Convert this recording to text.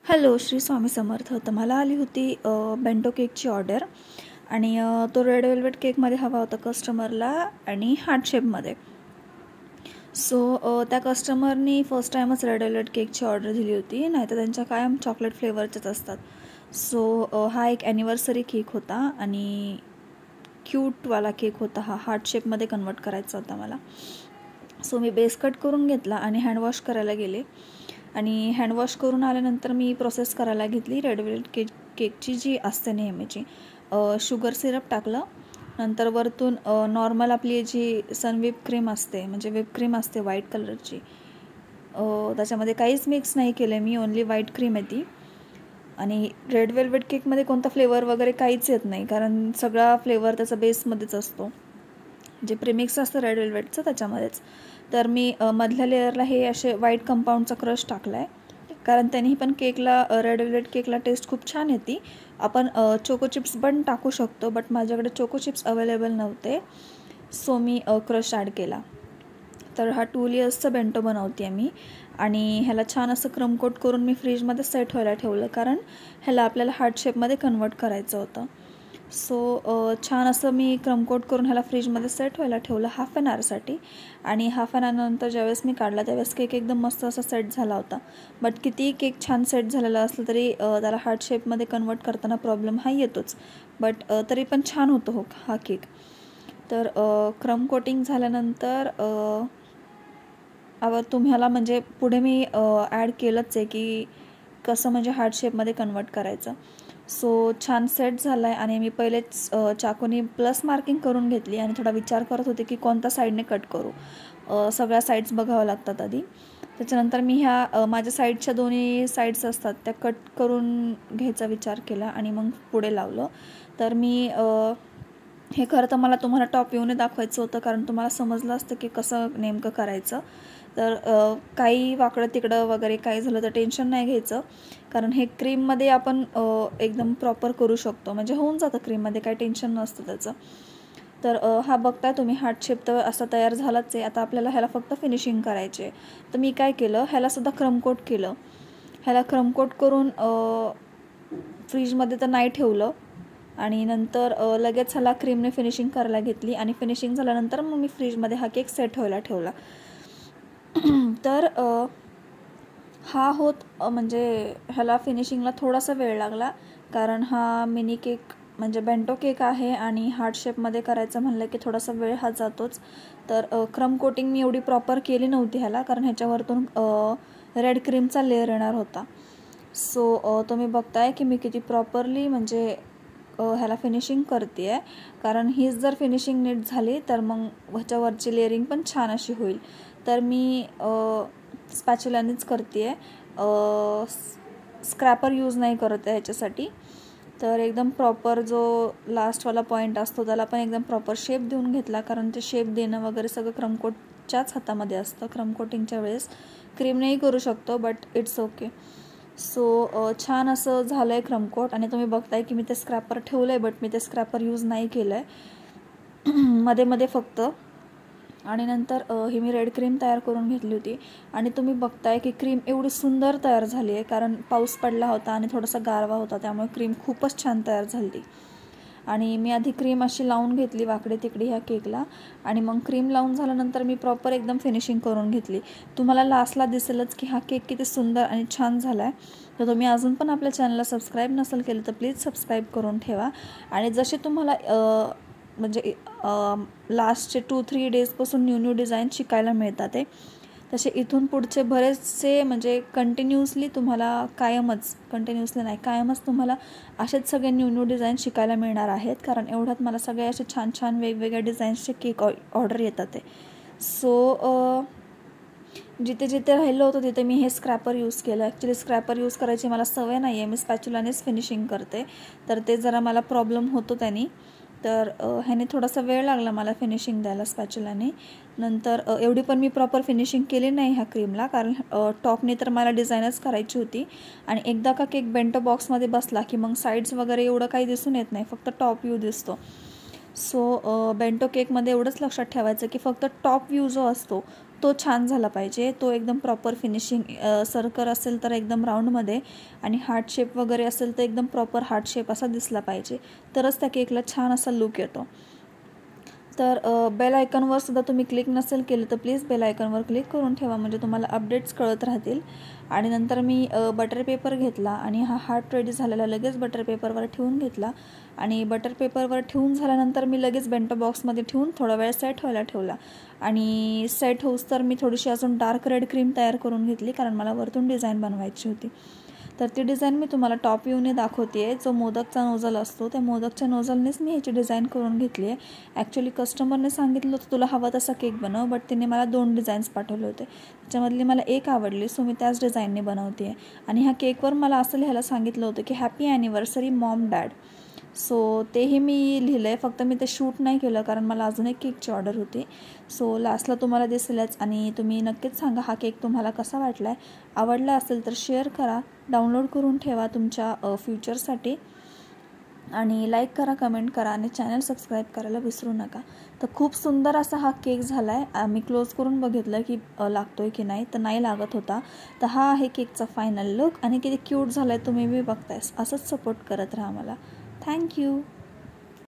Hello, Shri Swami Samarth. तर मला आली होती बेंटो केकची ऑर्डर आणि तो रेड वेल्वेट केकमध्ये हवा होता कस्टमरला आणि हार्ट शेपमध्ये. सो त्या कस्टमरनी फर्स्ट टाईमच रेड वेल्वेट केकची ऑर्डर दिली होती, नाहीतर त्यांच्या कायम चॉकलेट फ्लेवरचेच असतात. सो हा एक ॲनिव्हर्सरी केक होता आणि क्यूटवाला केक होता. हा हार्ट शेपमध्ये कन्वर्ट करायचा होता मला. सो मी बेस कट करून घेतला आणि हँडवॉश करायला गेले आणि हँडवॉश करून आल्यानंतर मी प्रोसेस करायला घेतली रेड वेल्वेट केकची जी असते नेहमीची. शुगर सिरप टाकलं, नंतर वरतून नॉर्मल आपली जी सनविप क्रीम असते, म्हणजे व्हिप क्रीम असते व्हाईट कलरची, त्याच्यामध्ये काहीच मिक्स नाही केलं मी, ओन्ली व्हाईट क्रीम आहे ती. आणि रेड वेल्वेट केकमध्ये कोणता फ्लेवर वगैरे काहीच येत नाही, कारण सगळा फ्लेवर त्याचा बेसमध्येच असतो, जे प्रीमिक्स असतं रेड वेल्वेटचं त्याच्यामध्येच. तर मी मधल्या लेअरला हे असे व्हाईट कंपाऊंडचा क्रश टाकला आहे, कारण त्यांनी पण केकला रेड वेल्वेट केकला टेस्ट खूप छान येते. आपण चोको चिप्स पण टाकू शकतो, बट माझ्याकडे चोको चिप्स अवेलेबल नव्हते, सो मी क्रश ॲड केला. तर हा 2 लेयर्सचा बेंटो बनवते आहे मी आणि ह्याला छान असं क्रमकोट करून मी फ्रीजमध्ये सेट व्हायला ठेवलं, कारण ह्याला आपल्याला हार्ट शेपमध्ये कन्वर्ट करायचं होतं. सो छान असं मी क्रमकोट करून ह्याला फ्रीजमध्ये सेट व्हायला ठेवलं हाफ ॲन आवरसाठी. आणि हाफ ॲन आवरनंतर ज्यावेळेस मी काढला त्यावेळेस केक एकदम मस्त असा सेट झाला होता. बट कितीही केक छान सेट झालेला असलं तरी त्याला हार्ट शेपमध्ये कन्वर्ट करताना प्रॉब्लेम हा येतोच, बट तरी पण छान होतो हा केक. तर क्रम कोटिंग झाल्यानंतर तुम्हाला म्हणजे पुढे मी ॲड केलंच आहे की कसं म्हणजे हार्ट शेपमध्ये कन्वर्ट करायचं. सो छान सेट झाला आहे आणि मी पहिलेच चाकूने प्लस मार्किंग करून घेतली आणि थोडा विचार करत होते की कोणत्या साईडने कट करू. सगळ्या साईड्स बघाव्या लागतात आधी. त्याच्यानंतर मी ह्या माझ्या साईडच्या दोन्ही साईड्स असतात त्या कट करून घ्यायचा विचार केला आणि मग पुढे लावलं. तर मी हे खरं तर मला तुम्हाला टॉप व्ह्यूने दाखवायचं होतं, कारण तुम्हाला समजलं असतं की कसं नेमकं करायचं. तर काही वाकडं तिकडं वगैरे काही झालं तर टेन्शन नाही घ्यायचं, कारण हे क्रीममध्ये आपण एकदम प्रॉपर करू शकतो, म्हणजे होऊन जातं क्रीममध्ये, काही टेन्शन नसतं त्याचं. तर हा बघताय तुम्ही हार्ट शेप तर असा तयार झालाच आहे. आता आपल्याला ह्याला फक्त फिनिशिंग करायची आहे. तर मी काय केलं, ह्यालासुद्धा क्रमकोट केलं. ह्याला क्रमकोट करून फ्रीजमध्ये तर नाही ठेवलं आणि नंतर लगेच ह्याला क्रीमने फिनिशिंग करायला घेतली आणि फिनिशिंग झाल्यानंतर मग मी फ्रीजमध्ये हा केक सेट व्हायला ठेवला. तर हा म्हणजे ह्याला फिनिशिंगला थोडासा वेळ लागला, कारण हा मिनी केक म्हणजे बेंटो केक आहे आणि हार्ट शेपमध्ये करायचं म्हणलं की थोडासा वेळ हा जातोच. तर क्रम कोटिंग मी एवढी प्रॉपर केली नव्हती ह्याला, कारण ह्याच्यावरतून रेड क्रीमचा लेअर येणार होता. सो तुम्ही बघताय की मी किती प्रॉपरली म्हणजे ह्याला फिनिशिंग करते आहे, कारण हीच जर फिनिशिंग नीट झाली तर मग ह्याच्यावरची लेअरिंग पण छान अशी होईल. तर मी स्पॅच्युलानेच करते आहे, स्क्रॅपर यूज नाही करत आहे ह्याच्यासाठी. तर एकदम प्रॉपर जो लास्टवाला पॉईंट असतो त्याला पण एकदम प्रॉपर शेप देऊन घेतला, कारण ते शेप देणं वगैरे सगळं क्रमकोटच्याच हातामध्ये असतं. क्रमकोटिंगच्या वेळेस क्रीमनेही करू शकतो, बट इट्स ओके. सो छान असं झालं आहे क्रमकोट आणि तुम्ही बघताय की मी ते स्क्रॅपर ठेवलं आहे, बट मी ते स्क्रॅपर यूज नाही केलं आहे मध्ये मध्ये फक्त. आणि नंतर ही मी रेड क्रीम तयार करून घेतली होती आणि तुम्ही बघताय की क्रीम एवढी सुंदर तयार झाली आहे, कारण पाऊस पडला होता आणि थोडासा गारवा होता, त्यामुळे क्रीम खूपच छान तयार झाली. आणि मी आधी क्रीम अशी लावून घेतली वाकडे तिकडे ह्या केकला आणि मग क्रीम लावून झाल्यानंतर मी प्रॉपर एकदम फिनिशिंग करून घेतली. तुम्हाला लास्टला दिसेलच की हा केक किती सुंदर आणि छान झाला आहे. तर तुम्ही अजून पण आपल्या चॅनलला सबस्क्राईब नसेल केलं तर प्लीज सबस्क्राईब करून ठेवा. आणि जसे तुम्हाला म्हणजे लास्टचे 2-3 डेजपासून न्यू डिझाईन शिकायला मिळतात आहे, तसे इथून पुढचे बरेचसे म्हणजे कंटिन्युअसली तुम्हाला असेच सगळे न्यू डिझाईन शिकायला मिळणार आहेत, कारण एवढ्यात मला सगळे असे छान छान वेगवेगळ्या डिझाईन्सचे केक ऑर्डर येतात आहे. सो जिथे जिथे राहिलं होतं तिथे मी हे स्क्रॅपर यूज केलं. ॲक्च्युली स्क्रॅपर यूज करायची मला सवय नाही आहे, मी स्पॅच्युलानेच फिनिशिंग करते, तर ते जरा मला प्रॉब्लेम होतो त्यांनी. तर ह्याने थोडासा वेळ लागला मला फिनिशिंग द्यायला स्पॅच्युलाने. नंतर एवढी पण मी प्रॉपर फिनिशिंग केली नाही ह्या क्रीमला, कारण टॉपने तर मला डिझाईनच करायची होती आणि एकदा का केक बेंटो बॉक्समध्ये बसला की मग साईड्स वगैरे एवढं काही दिसून येत नाही, फक्त टॉप व्ह्यू दिसतो. सो बेंटो केकमध्ये एवढंच लक्षात ठेवायचं की फक्त टॉप व्ह्यू जो असतो तो छान झाला पाहिजे, तो एकदम प्रॉपर फिनिशिंग. सर्कल असेल तर एकदम राऊंडमध्ये आणि हार्ट शेप वगैरे असेल तर एकदम प्रॉपर हार्ट शेप असा दिसला पाहिजे, तरच त्या केकला छान असा लुक येतो. तर बेल आयकॉनवर सुद्धा तुम्ही क्लिक नसेल केलं तर प्लीज बेल आयकॉनवर क्लिक करून ठेवा, म्हणजे तुम्हाला अपडेट्स कळत राहतील. आणि नंतर मी बटर पेपर घेतला आणि हा हार्ट रेडी झालेला लगेच बटर पेपरवर ठेवून घेतला. आणि बटर पेपरवर ठेवून झाल्यानंतर मी लगेच बेंटो बॉक्समध्ये ठेवून थोडा वेळ सेट व्हायला ठेवला. आणि सेट होऊस तर मी थोडीशी अजून डार्क रेड क्रीम तयार करून घेतली, कारण मला वरतून डिझाईन बनवायची होती. तर ती डिझाईन मी तुम्हाला टॉप व्ह्यूने दाखवते आहे. जो मोदकचा नोझल असतो त्या मोदकच्या नोझलनेच मी ह्याची डिझाईन करून घेतली आहे. ॲक्च्युली कस्टमरने सांगितलं होतं तुला हवा तसा केक बनव, बट तिने मला 2 डिझाईन्स पाठवले होते, त्याच्यामधली मला एक आवडली, सो मी त्याच डिझाईनने बनवते आहे. आणि ह्या केकवर मला असं लिहायला सांगितलं होतं की happy anniversary Maugham dad. So तेही मी लिहिलं आहे, फक्त मी ते शूट नाही केलं कारण मला अजून एक केकची ऑर्डर होती. सो लास्टला तुम्हाला दिसेलच. आणि तुम्ही नक्कीच सांगा हा केक तुम्हाला कसा वाटला आहे. आवडला असेल तर शेअर करा, डाउनलोड करून ठेवा तुमच्या फ्युचरसाठी. आणि लाईक करा, कमेंट करा आणि चॅनल सबस्क्राईब करायला विसरू नका. तर खूप सुंदर असा हा केक झाला आहे. मी क्लोज करून बघितलं की लागतो आहे की नाही, तर नाही लागत होता. तर हा आहे केकचा फायनल लुक आणि किती क्यूट झाला आहे तुम्ही बी बघताय. असंच सपोर्ट करत राहा मला. थँक्यू.